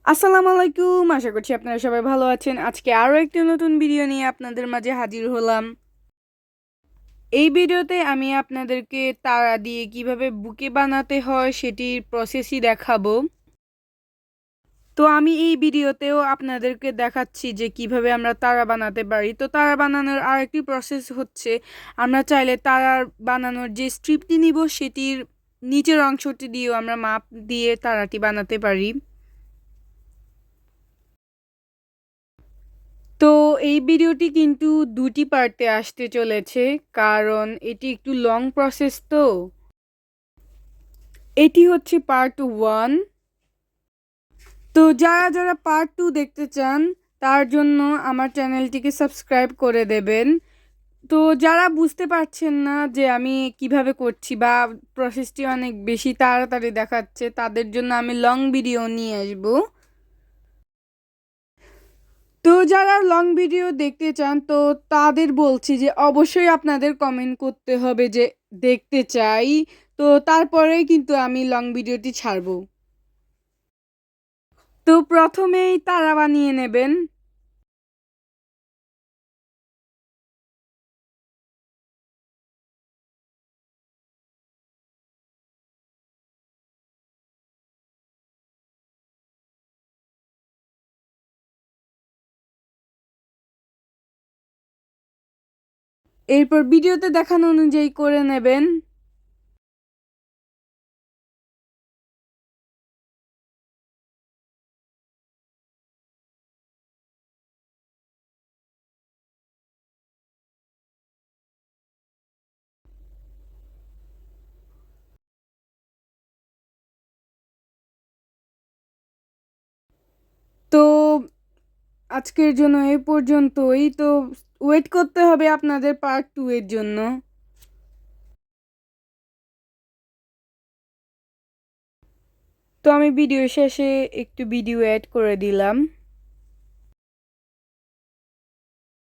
আসসালামু আলাইকুম। আশা করছি আপনারা সবাই ভালো আছেন। আজকে আরও একটি নতুন ভিডিও নিয়ে আপনাদের মাঝে হাজির হলাম। এই ভিডিওতে আমি আপনাদেরকে তারা দিয়ে কিভাবে বুকে বানাতে হয় সেটির প্রসেসই দেখাবো। তো আমি এই ভিডিওতেও আপনাদেরকে দেখাচ্ছি যে কিভাবে আমরা তারা বানাতে পারি। তো তারা বানানোর আরেকটি প্রসেস হচ্ছে, আমরা চাইলে তারা বানানোর যে স্ট্রিপটি নিব সেটির নিচের অংশটি দিয়েও আমরা মাপ দিয়ে তারাটি বানাতে পারি। তো এই ভিডিওটি কিন্তু দুটি পার্টে আসতে চলেছে, কারণ এটি একটু লং প্রসেস। তো এটি হচ্ছে পার্ট 1। তো যারা যারা পার্ট 2 দেখতে চান তার জন্য আমার চ্যানেলটিকে সাবস্ক্রাইব করে দেবেন। তো যারা বুঝতে পারছেন না যে আমি কিভাবে করছি বা প্রসেসটি অনেক বেশি তাড়াতাড়ি দেখাচ্ছে, তাদের জন্য আমি লং ভিডিও নিয়ে আসবো। তো যারা লং ভিডিও দেখতে চান তো তাদের বলছি যে অবশ্যই আপনাদের কমেন্ট করতে হবে যে দেখতে চাই। তো তারপরেই কিন্তু আমি লং ভিডিওটি ছাড়বো। তো প্রথমেই তারা বানিয়ে নেবেন। এরপর ভিডিওতে দেখানো অনুযায়ী করে নেবেন। তো আজকের জন্য এই পর্যন্তই। তো ওয়েট করতে হবে আপনাদের পার্ট 2 এর জন্য। তো আমি ভিডিও শেষে একটু ভিডিও অ্যাড করে দিলাম।